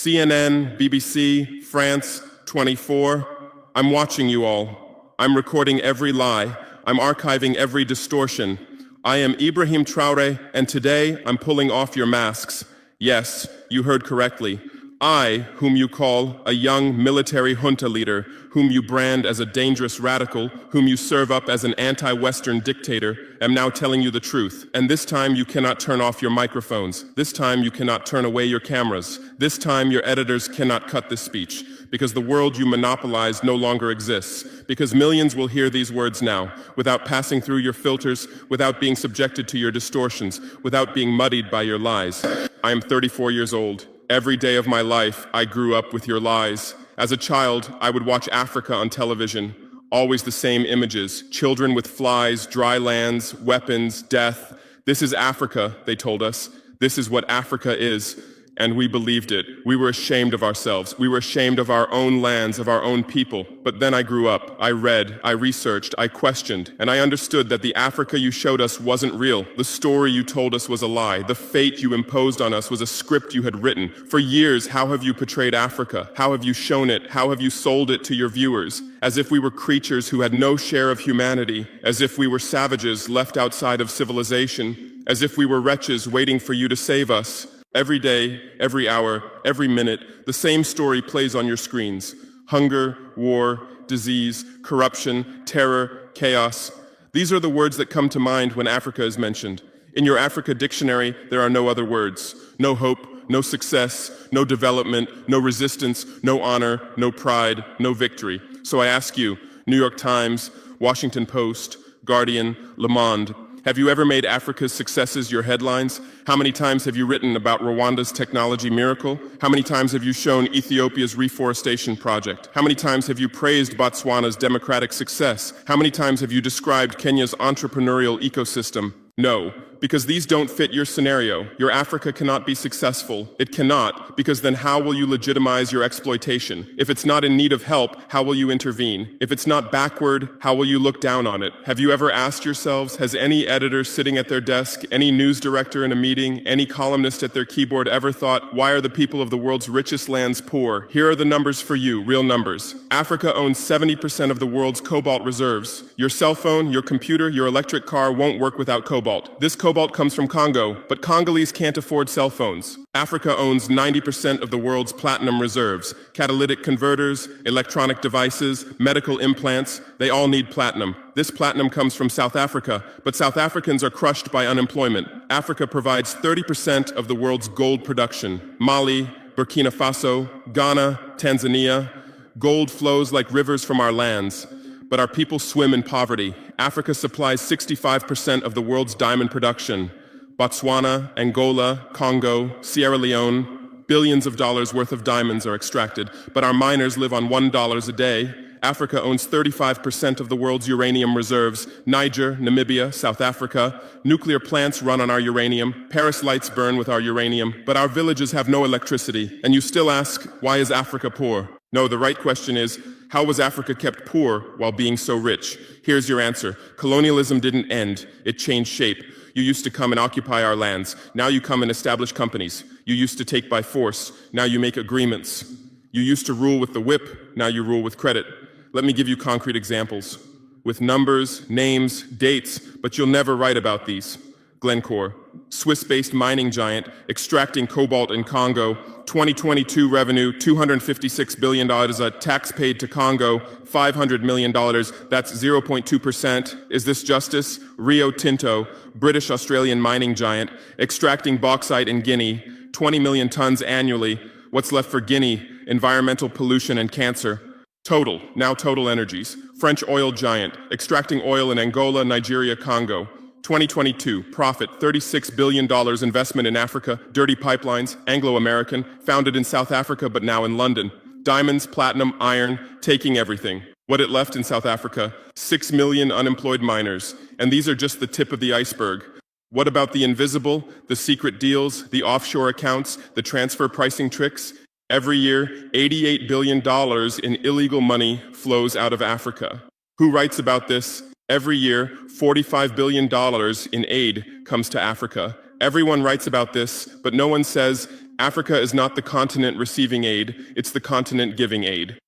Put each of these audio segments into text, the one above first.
CNN, BBC, France 24. I'm watching you all. I'm recording every lie. I'm archiving every distortion. I am Ibrahim Traore, and today I'm pulling off your masks. Yes, you heard correctly. I, whom you call a young military junta leader, whom you brand as a dangerous radical, whom you serve up as an anti-Western dictator, am now telling you the truth. And this time you cannot turn off your microphones. This time you cannot turn away your cameras. This time your editors cannot cut this speech. Because the world you monopolize no longer exists. Because millions will hear these words now, without passing through your filters, without being subjected to your distortions, without being muddied by your lies. I am 34 years old. Every day of my life, I grew up with your lies. As a child, I would watch Africa on television. Always the same images. Children with flies, dry lands, weapons, death. This is Africa, they told us. This is what Africa is. And we believed it. We were ashamed of ourselves. We were ashamed of our own lands, of our own people. But then I grew up. I read, I researched, I questioned, and I understood that the Africa you showed us wasn't real. The story you told us was a lie. The fate you imposed on us was a script you had written. For years, how have you portrayed Africa? How have you shown it? How have you sold it to your viewers? As if we were creatures who had no share of humanity, as if we were savages left outside of civilization, as if we were wretches waiting for you to save us. Every day, every hour, every minute, the same story plays on your screens. Hunger, war, disease, corruption, terror, chaos. These are the words that come to mind when Africa is mentioned. In your Africa dictionary, there are no other words. No hope, no success, no development, no resistance, no honor, no pride, no victory. So I ask you, New York Times, Washington Post, Guardian, Le Monde, have you ever made Africa's successes your headlines? How many times have you written about Rwanda's technology miracle? How many times have you shown Ethiopia's reforestation project? How many times have you praised Botswana's democratic success? How many times have you described Kenya's entrepreneurial ecosystem? No, because these don't fit your scenario. Your Africa cannot be successful. It cannot, because then how will you legitimize your exploitation? If it's not in need of help, how will you intervene? If it's not backward, how will you look down on it? Have you ever asked yourselves, has any editor sitting at their desk, any news director in a meeting, any columnist at their keyboard ever thought, why are the people of the world's richest lands poor? Here are the numbers for you, real numbers. Africa owns 70% of the world's cobalt reserves. Your cell phone, your computer, your electric car won't work without cobalt. This cobalt comes from Congo, but Congolese can't afford cell phones. Africa owns 90% of the world's platinum reserves. Catalytic converters, electronic devices, medical implants, they all need platinum. This platinum comes from South Africa, but South Africans are crushed by unemployment. Africa provides 30% of the world's gold production. Mali, Burkina Faso, Ghana, Tanzania. Gold flows like rivers from our lands. But our people swim in poverty. Africa supplies 65% of the world's diamond production. Botswana, Angola, Congo, Sierra Leone, billions of dollars worth of diamonds are extracted, but our miners live on $1 a day. Africa owns 35% of the world's uranium reserves. Niger, Namibia, South Africa. Nuclear plants run on our uranium. Paris lights burn with our uranium. But our villages have no electricity. And you still ask, why is Africa poor? No, the right question is, how was Africa kept poor while being so rich? Here's your answer. Colonialism didn't end. It changed shape. You used to come and occupy our lands. Now you come and establish companies. You used to take by force. Now you make agreements. You used to rule with the whip. Now you rule with credit. Let me give you concrete examples. With numbers, names, dates, but you'll never write about these. Glencore, Swiss-based mining giant, extracting cobalt in Congo. 2022 revenue, $256 billion. Tax paid to Congo, $500 million. That's 0.2%. Is this justice? Rio Tinto, British-Australian mining giant, extracting bauxite in Guinea, 20 million tons annually. What's left for Guinea? Environmental pollution and cancer. Total, now Total Energies, French oil giant, extracting oil in Angola, Nigeria, Congo. 2022, profit, $36 billion investment in Africa, dirty pipelines, Anglo-American, founded in South Africa but now in London. Diamonds, platinum, iron, taking everything. What it left in South Africa, 6 million unemployed miners. And these are just the tip of the iceberg. What about the invisible, the secret deals, the offshore accounts, the transfer pricing tricks? Every year, $88 billion in illegal money flows out of Africa. Who writes about this? Every year, $45 billion in aid comes to Africa. Everyone writes about this, but no one says Africa is not the continent receiving aid, it's the continent giving aid.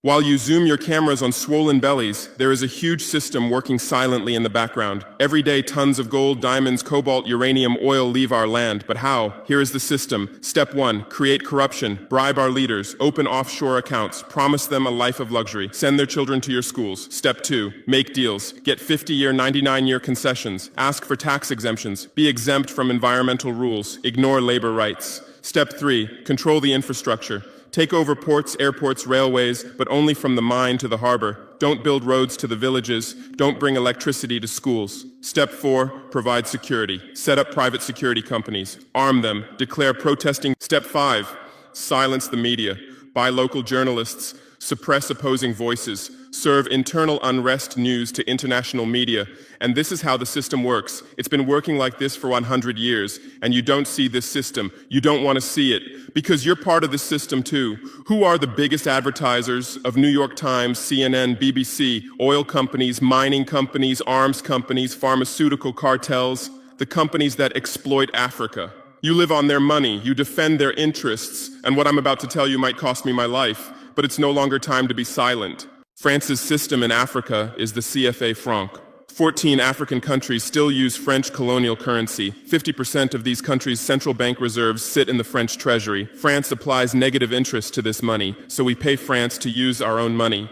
While you zoom your cameras on swollen bellies, there is a huge system working silently in the background. Every day, tons of gold, diamonds, cobalt, uranium, oil leave our land. But how? Here is the system. Step 1, create corruption, bribe our leaders, open offshore accounts, promise them a life of luxury, send their children to your schools. Step 2, make deals, get 50-year, 99-year concessions, ask for tax exemptions, be exempt from environmental rules, ignore labor rights. Step 3, control the infrastructure. Take over ports, airports, railways, but only from the mine to the harbor. Don't build roads to the villages. Don't bring electricity to schools. Step 4, provide security. Set up private security companies. Arm them. Declare protesting. Step 5, silence the media. Buy local journalists. Suppress opposing voices. Serve internal unrest news to international media. And this is how the system works. It's been working like this for 100 years, and you don't see this system. You don't want to see it, because you're part of this system too. Who are the biggest advertisers of New York Times, CNN, BBC, oil companies, mining companies, arms companies, pharmaceutical cartels, the companies that exploit Africa? You live on their money, you defend their interests, and what I'm about to tell you might cost me my life, but it's no longer time to be silent. France's system in Africa is the CFA franc. 14 African countries still use French colonial currency. 50% of these countries' central bank reserves sit in the French treasury. France applies negative interest to this money, so we pay France to use our own money.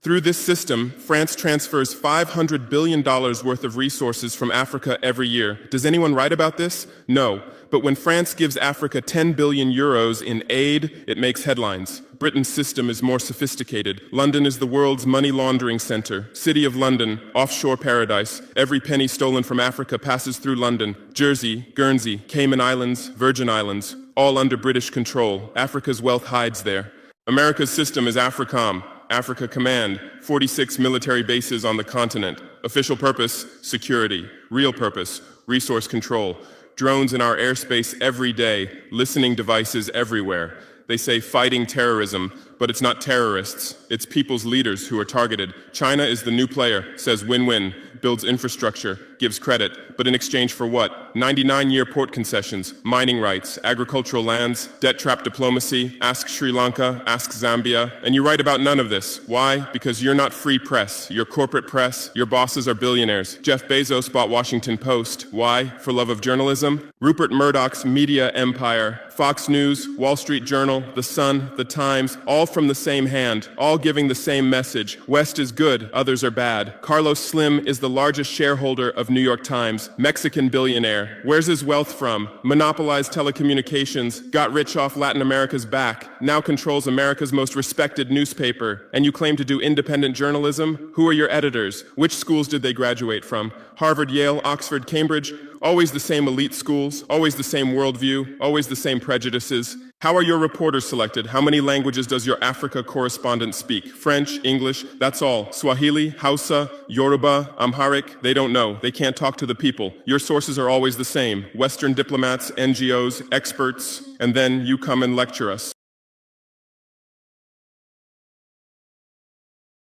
Through this system, France transfers $500 billion worth of resources from Africa every year. Does anyone write about this? No. But when France gives Africa 10 billion euros in aid, it makes headlines. Britain's system is more sophisticated. London is the world's money laundering center. City of London, offshore paradise. Every penny stolen from Africa passes through London. Jersey, Guernsey, Cayman Islands, Virgin Islands, all under British control. Africa's wealth hides there. America's system is AFRICOM. Africa Command, 46 military bases on the continent. Official purpose, security. Real purpose, resource control. Drones in our airspace every day, listening devices everywhere. They say fighting terrorism, but it's not terrorists. It's people's leaders who are targeted. China is the new player, says win-win, builds infrastructure, gives credit, but in exchange for what? 99-year port concessions, mining rights, agricultural lands, debt-trap diplomacy, ask Sri Lanka, ask Zambia, and you write about none of this. Why? Because you're not free press. You're corporate press. Your bosses are billionaires. Jeff Bezos bought Washington Post. Why? For love of journalism? Rupert Murdoch's media empire, Fox News, Wall Street Journal, The Sun, The Times, all from the same hand, all giving the same message. West is good, others are bad. Carlos Slim is the largest shareholder of New York Times, Mexican billionaire. Where's his wealth from? Monopolized telecommunications, got rich off Latin America's back, now controls America's most respected newspaper. And you claim to do independent journalism? Who are your editors? Which schools did they graduate from? Harvard, Yale, Oxford, Cambridge? Always the same elite schools, always the same worldview, always the same prejudices. How are your reporters selected? How many languages does your Africa correspondent speak? French, English, that's all. Swahili, Hausa, Yoruba, Amharic, they don't know. They can't talk to the people. Your sources are always the same. Western diplomats, NGOs, experts, and then you come and lecture us.